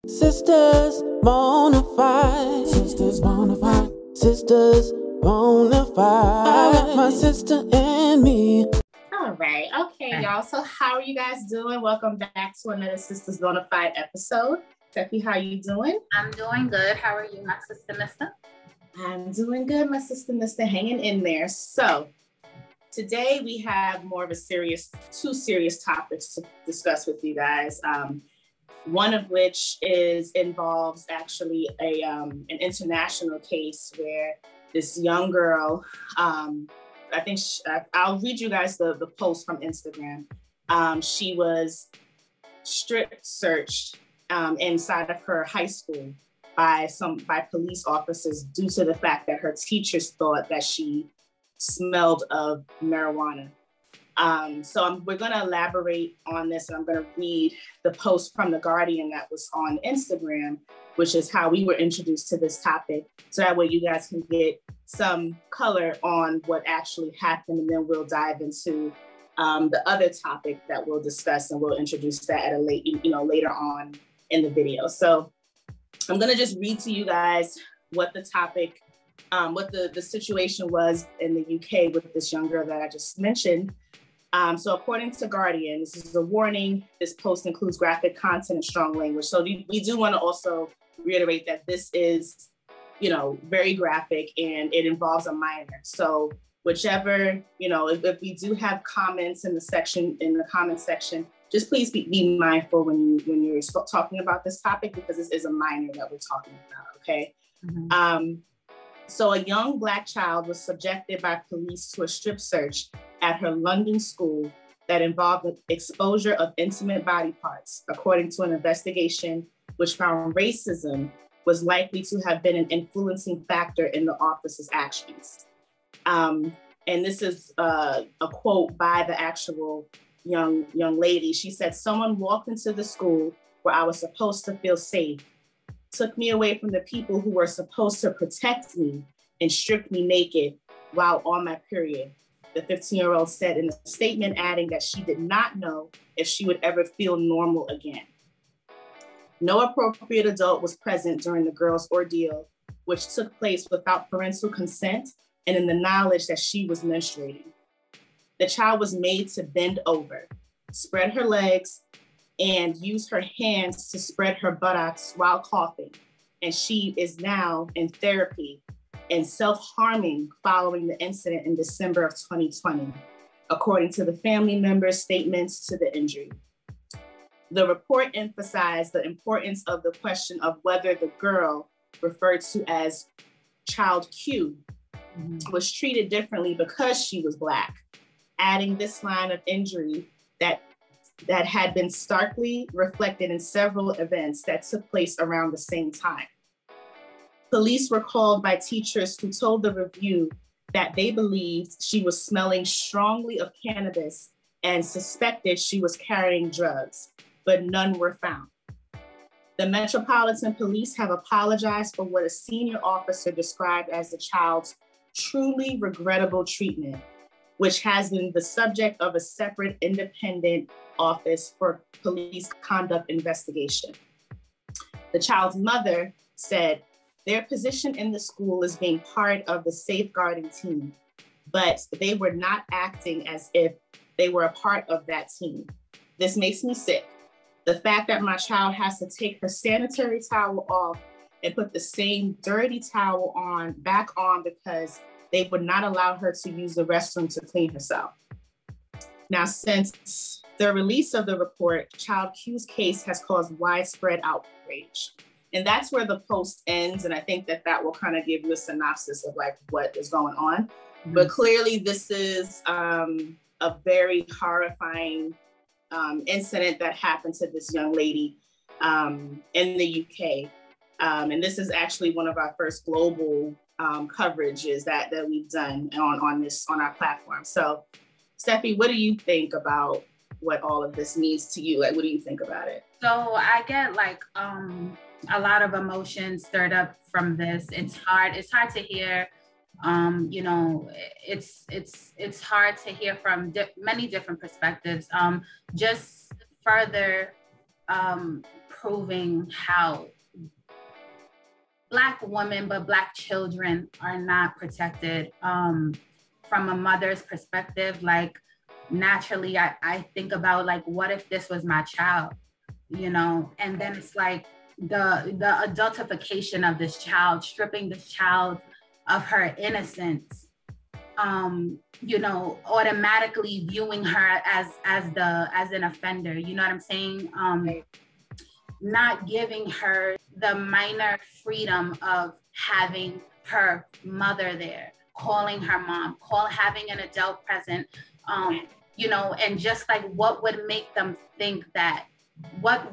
Sistas Bonafide. Sistas Bonafide. Sistas Bonafide. I got my sister and me. All right. Okay, y'all. So how are you guys doing? Welcome back to another Sistas Bonafide episode. Steffi, how are you doing? I'm doing good. How are you, my sister, mister? I'm doing good, my sister, mister, hanging in there. So today we have more of two serious topics to discuss with you guys. One of which involves actually an international case where this young girl, I think I'll read you guys the post from Instagram. She was strip searched inside of her high school by police officers due to the fact that her teachers thought that she smelled of marijuana. We're going to elaborate on this, and I'm going to read the post from The Guardian that was on Instagram, which is how we were introduced to this topic. So that way you guys can get some color on what actually happened, and then we'll dive into the other topic that we'll discuss, and we'll introduce that at later on in the video. So I'm going to just read to you guys what the topic, what the situation was in the UK with this young girl that I just mentioned. So according to Guardian, this is a warning. This post includes graphic content and strong language. So we do want to also reiterate that this is, very graphic and it involves a minor. So whichever, if we do have comments in the comment section, just please be mindful when you're talking about this topic, because this is a minor that we're talking about, okay? Mm-hmm. So a young Black child was subjected by police to a strip search at her London school that involved the exposure of intimate body parts, according to an investigation which found racism was likely to have been an influencing factor in the officer's actions. And this is a quote by the actual young lady. She said, "Someone walked into the school where I was supposed to feel safe, took me away from the people who were supposed to protect me, and stripped me naked while on my period," the 15-year-old said in a statement, adding that she did not know if she would ever feel normal again. No appropriate adult was present during the girl's ordeal, which took place without parental consent and in the knowledge that she was menstruating. The child was made to bend over, spread her legs, and use her hands to spread her buttocks while coughing. And she is now in therapy and self-harming following the incident in December of 2020, according to the family members' statements to the injury. The report emphasized the importance of the question of whether the girl, referred to as Child Q, was treated differently because she was Black, adding this line of injury that had been starkly reflected in several events that took place around the same time. Police were called by teachers who told the Review that they believed she was smelling strongly of cannabis and suspected she was carrying drugs, but none were found. The Metropolitan Police have apologized for what a senior officer described as the child's truly regrettable treatment, which has been the subject of a separate independent office for police conduct investigation. The child's mother said their position in the school is being part of the safeguarding team, but they were not acting as if they were a part of that team. This makes me sick. The fact that my child has to take her sanitary towel off and put the same dirty towel back on because they would not allow her to use the restroom to clean herself. Now, since the release of the report, Child Q's case has caused widespread outrage. And that's where the post ends. And I think that will kind of give you a synopsis of like what is going on. Mm-hmm. But clearly this is a very horrifying incident that happened to this young lady in the UK. And this is actually one of our first global coverages that we've done on our platform. So Steffi, what do you think about what all of this means to you? Like, what do you think about it? So I get a lot of emotions stirred up from this. It's hard to hear. It's hard to hear from many different perspectives. Just further proving how Black women, but Black children are not protected from a mother's perspective. Like, naturally, I think about, like, what if this was my child, you know? And then it's like the adultification of this child, stripping this child of her innocence, you know, automatically viewing her as an offender, you know what I'm saying? Not giving her the minor freedom of having her mother there, calling her mom, having an adult present, you know, and just like what would make them think that, what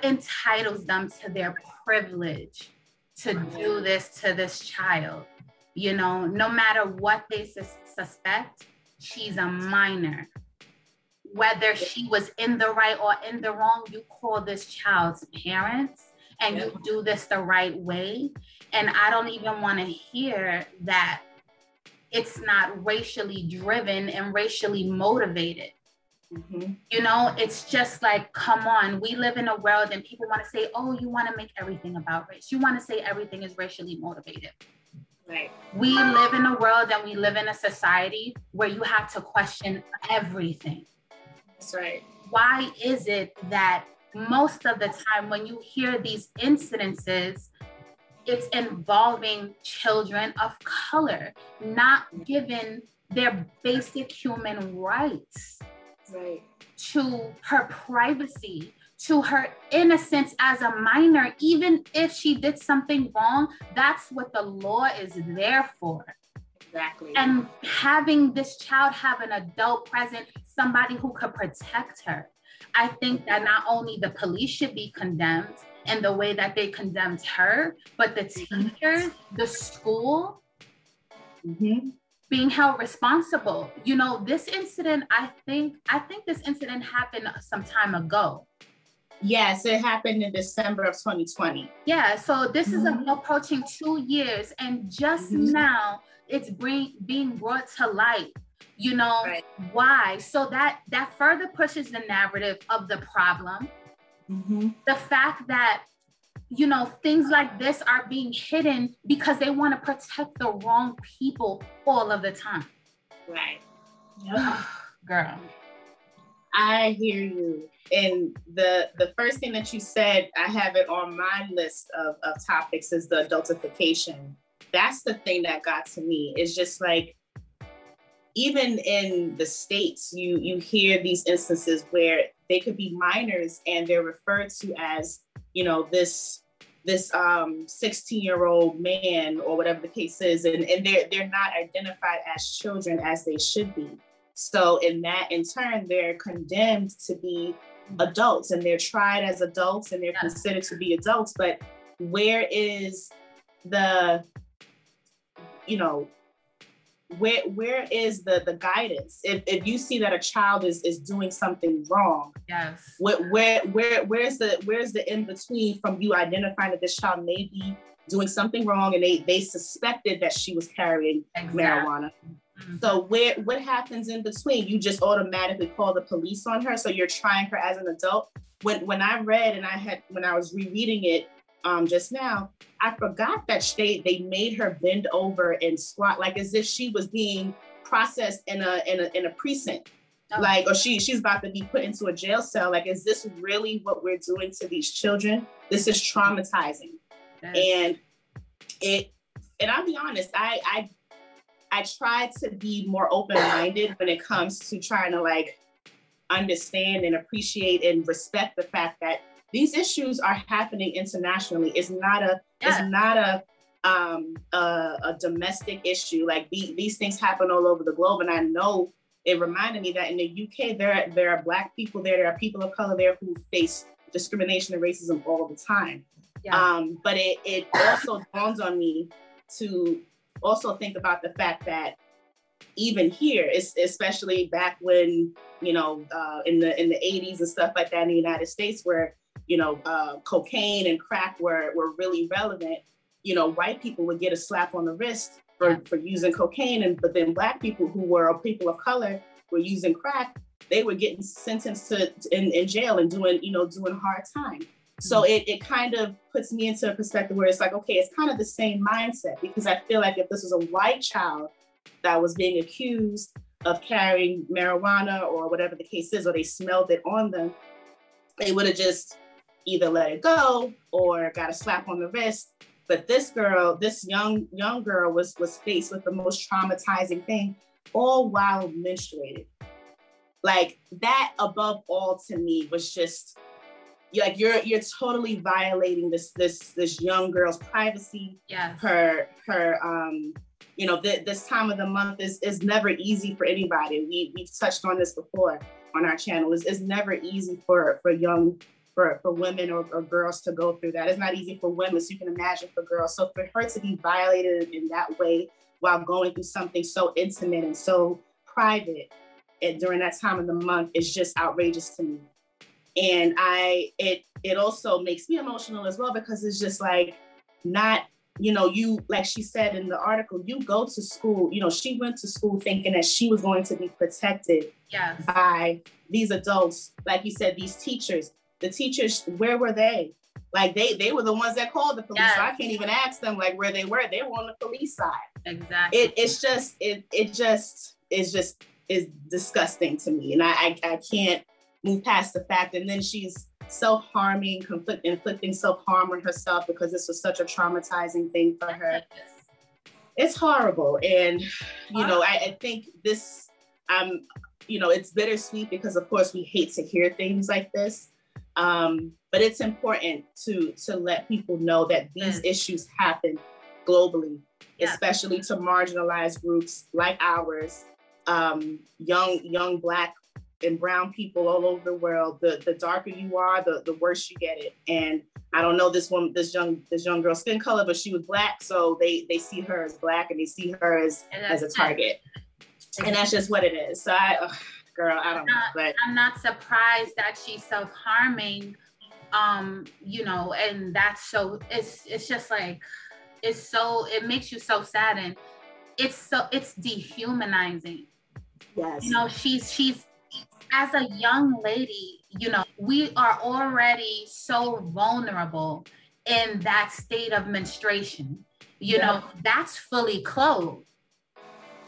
entitles them to their privilege to do this to this child, you know, no matter what they suspect, she's a minor. Whether she was in the right or in the wrong, you call this child's parents and you do this the right way. And I don't even want to hear that it's not racially driven and racially motivated. Mm-hmm. You know, it's just like, come on, we live in a world and people want to say, oh, you want to make everything about race. You want to say everything is racially motivated. Right. We live in a world and we live in a society where you have to question everything. That's right. Why is it that most of the time when you hear these incidences, it's involving children of color, not given their basic human rights, right, to her privacy, to her innocence as a minor? Even if she did something wrong, that's what the law is there for. Exactly. And having this child have an adult present, somebody who could protect her. I think that not only the police should be condemned in the way that they condemned her, but the teachers, the school, being held responsible. You know, this incident, I think this incident happened some time ago. Yes, it happened in December of 2020. Yeah, so this is approaching 2 years, and just now it's being brought to light. You know, right. Why? So that further pushes the narrative of the problem. The fact that, you know, things like this are being hidden because they want to protect the wrong people all of the time. Right. Yep. Girl. I hear you. And the first thing that you said, I have it on my list of topics, is the adultification. That's the thing that got to me. It's just like, even in the States, you hear these instances where they could be minors and they're referred to as, you know, this 16-year-old man or whatever the case is, and they're not identified as children as they should be. So in turn, they're condemned to be adults, and they're tried as adults, and they're considered to be adults. But where is the, you know, where is the guidance? If you see that a child is doing something wrong, where's the in between from you identifying that this child may be doing something wrong and they suspected that she was carrying marijuana? So what happens in between? You just automatically call the police on her. So you're trying her as an adult. When I read and when I was rereading it just now, I forgot that they made her bend over and squat, like as if she was being processed in a precinct, like, or she's about to be put into a jail cell. Like, is this really what we're doing to these children? This is traumatizing. Yes. And I'll be honest, I try to be more open-minded when it comes to trying to like understand and appreciate and respect the fact that these issues are happening internationally. It's not a domestic issue. Like these things happen all over the globe. And I know it reminded me that in the UK, there are Black people there are people of color there who face discrimination and racism all the time. Yeah. But it also dawns on me to also think about the fact that even here, especially back when, you know, in the 80s and stuff like that in the United States, where, you know, cocaine and crack were really relevant, you know, white people would get a slap on the wrist for using cocaine, but then Black people who were people of color were using crack, they were getting sentenced to in jail and doing hard time. So it kind of puts me into a perspective where it's like, okay, it's kind of the same mindset, because I feel like if this was a white child that was being accused of carrying marijuana or whatever the case is, or they smelled it on them, they would have just either let it go or got a slap on the wrist. But this girl, this young girl was faced with the most traumatizing thing, all while menstruated. Like, that above all to me was just like, you're totally violating this young girl's privacy. Yeah. Her this time of the month is never easy for anybody. We've touched on this before on our channel. It's never easy for women or girls to go through that. It's not easy for women, so you can imagine for girls. So for her to be violated in that way while going through something so intimate and so private during that time of the month is just outrageous to me. And it also makes me emotional as well, because it's just like, not, you, like she said in the article, you go to school, she went to school thinking that she was going to be protected by these adults. Like you said, these teachers, the teachers, where were they? Like they were the ones that called the police. Yes. So I can't even ask them like where they were. They were on the police side. Exactly. It just is disgusting to me. And I can't move past the fact. And then she's self-harming, inflicting self-harm on herself because this was such a traumatizing thing for her. It's horrible. And, I think this, it's bittersweet because of course we hate to hear things like this. But it's important to let people know that these issues happen globally, especially to marginalized groups like ours, young Black and brown people all over the world. The darker you are, the worse you get it. And I don't know this young girl's skin color, but she was Black, so they see her as Black and they see her as a target. And that's just what it is. So I don't know. But I'm not surprised that she's self-harming, and that's so, it's just like, it makes you so sad, and it's dehumanizing. Yes. She's as a young lady, we are already so vulnerable in that state of menstruation. That's fully clothed.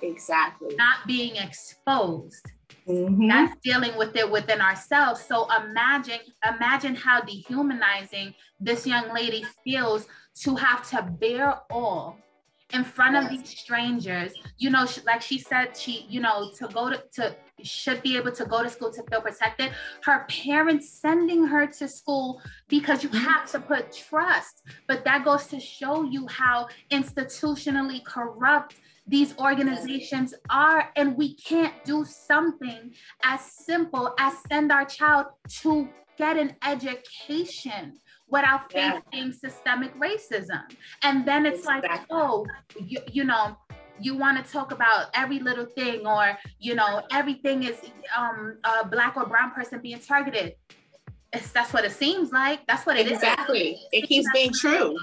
Exactly. Not being exposed. Mm-hmm. That's dealing with it within ourselves. So imagine how dehumanizing this young lady feels to have to bear all in front of these strangers. Like she said, she should be able to go to school to feel protected. Her parents sending her to school because you have to put trust. But that goes to show you how institutionally corrupt these organizations are, and we can't do something as simple as send our child to get an education without facing systemic racism. And then it's like, oh, you want to talk about every little thing, or everything is a Black or brown person being targeted. That's what it seems like. That's what it is. Exactly. It keeps being true.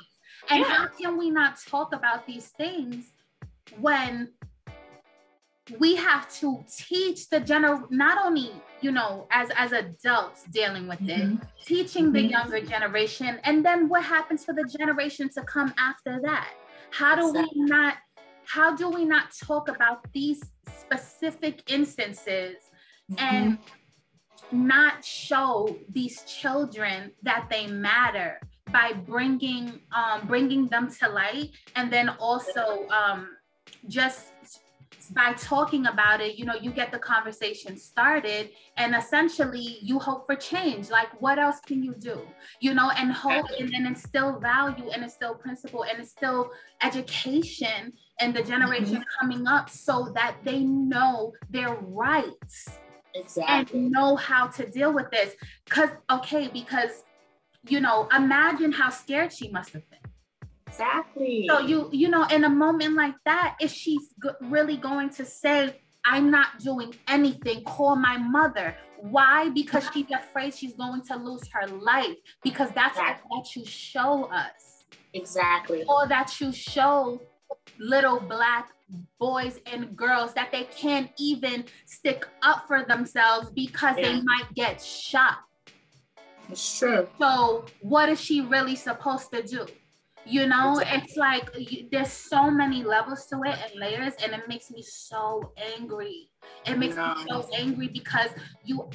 And how can we not talk about these things when we have to teach not only, as adults dealing with it, teaching the younger generation, and then what happens for the generation to come after that? How do we not talk about these specific instances and not show these children that they matter by bringing them to light, and then also just by talking about it, you get the conversation started, and essentially you hope for change. Like, what else can you do? And hope, and then instill value, and instill principle, and instill education in the generation coming up, so that they know their rights and know how to deal with this. Because imagine how scared she must have been. Exactly. So in a moment like that, if she's really going to say, I'm not doing anything, call my mother. Why? Because she's afraid she's going to lose her life. Because that's all that you show us. Exactly. Or that you show little Black boys and girls that they can't even stick up for themselves because they might get shot. It's true. So what is she really supposed to do? You know, it's like there's so many levels to it and layers, and it makes me so angry. It makes me so angry because you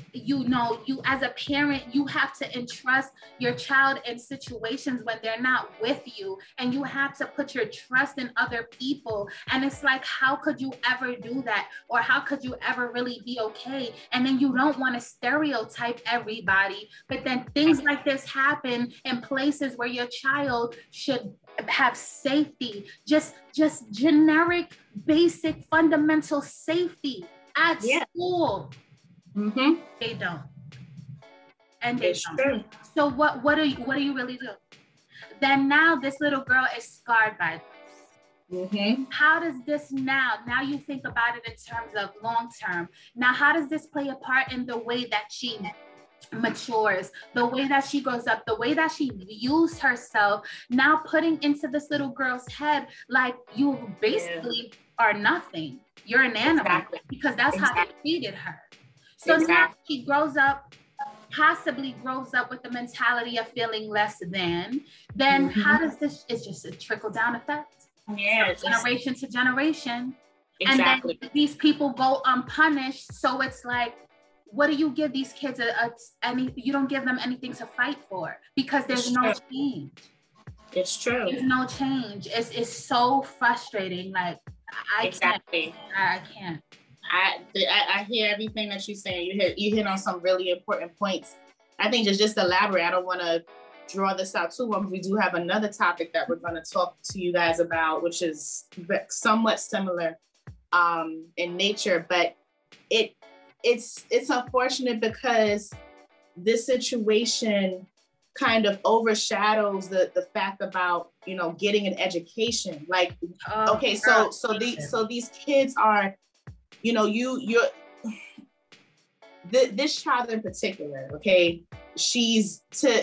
as a parent, you have to entrust your child in situations when they're not with you, and you have to put your trust in other people. And it's like, how could you ever do that? Or how could you ever really be okay? And then you don't want to stereotype everybody, but then things like this happen in places where your child should have safety, just generic, basic, fundamental safety at school. They don't, and they don't. True. So what do you really do? Then now this little girl is scarred by this. How does this now you think about it in terms of long term? Now, how does this play a part in the way that she matures, the way that she grows up, the way that she views herself, now putting into this little girl's head, like, you basically are nothing. You're an animal, because that's how they treated her. So now she possibly grows up with the mentality of feeling less than. Then how does this, it's just a trickle down effect. Generation to generation. And then these people go unpunished. So it's like, what do you give these kids? You don't give them anything to fight for, because there's no change. It's true. There's no change. It's so frustrating. Like, I can't. I hear everything that you're saying. You hit on some really important points. I think just elaborate. I don't want to draw this out too long. We do have another topic that we're going to talk to you guys about, which is somewhat similar in nature, but it's unfortunate because this situation kind of overshadows the fact about, getting an education. Like, so these kids are, this child in particular, okay,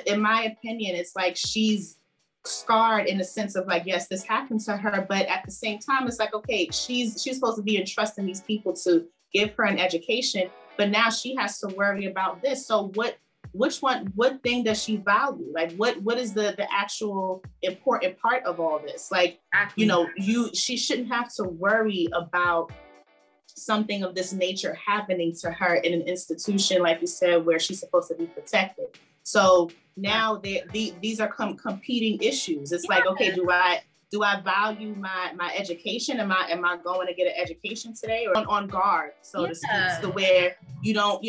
in my opinion, it's like she's scarred in the sense of like, yes, this happened to her, but at the same time, it's like, okay, she's supposed to be entrusting these people to give her an education, but now she has to worry about this. So what thing does she value? Like, what is the actual important part of all this? Like, she shouldn't have to worry about something of this nature happening to her in an institution, like you said, where she's supposed to be protected. So now these are competing issues. It's like, okay, do I value my education? Am I going to get an education today, or on guard, so to speak, to where you don't,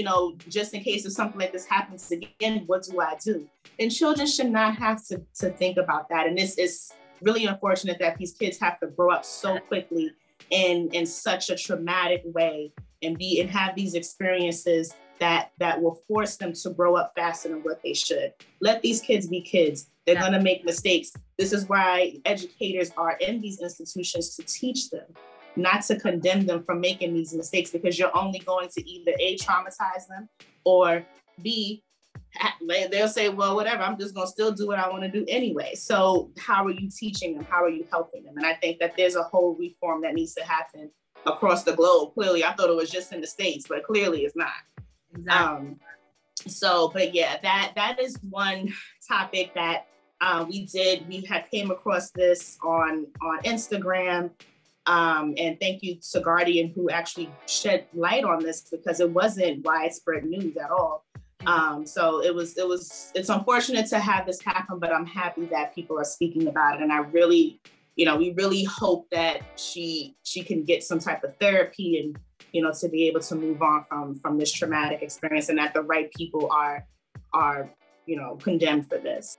just in case if something like this happens again, what do I do? And children should not have to think about that. And it's really unfortunate that these kids have to grow up so quickly in such a traumatic way and have these experiences that will force them to grow up faster than what they should. Let these kids be kids. They're going to make mistakes. This is why educators are in these institutions, to teach them, not to condemn them for making these mistakes, because you're only going to either A, traumatize them, or B, they'll say, well, whatever, I'm just going to still do what I want to do anyway. So how are you teaching them? How are you helping them? And I think that there's a whole reform that needs to happen across the globe. Clearly, I thought it was just in the States, but clearly it's not. Exactly. But yeah, that is one topic that we had came across this on Instagram. And thank you to Guardian, who actually shed light on this, because it wasn't widespread news at all. So it's unfortunate to have this happen, but I'm happy that people are speaking about it. And I really, we really hope that she can get some type of therapy and, to be able to move on from this traumatic experience, and that the right people are condemned for this.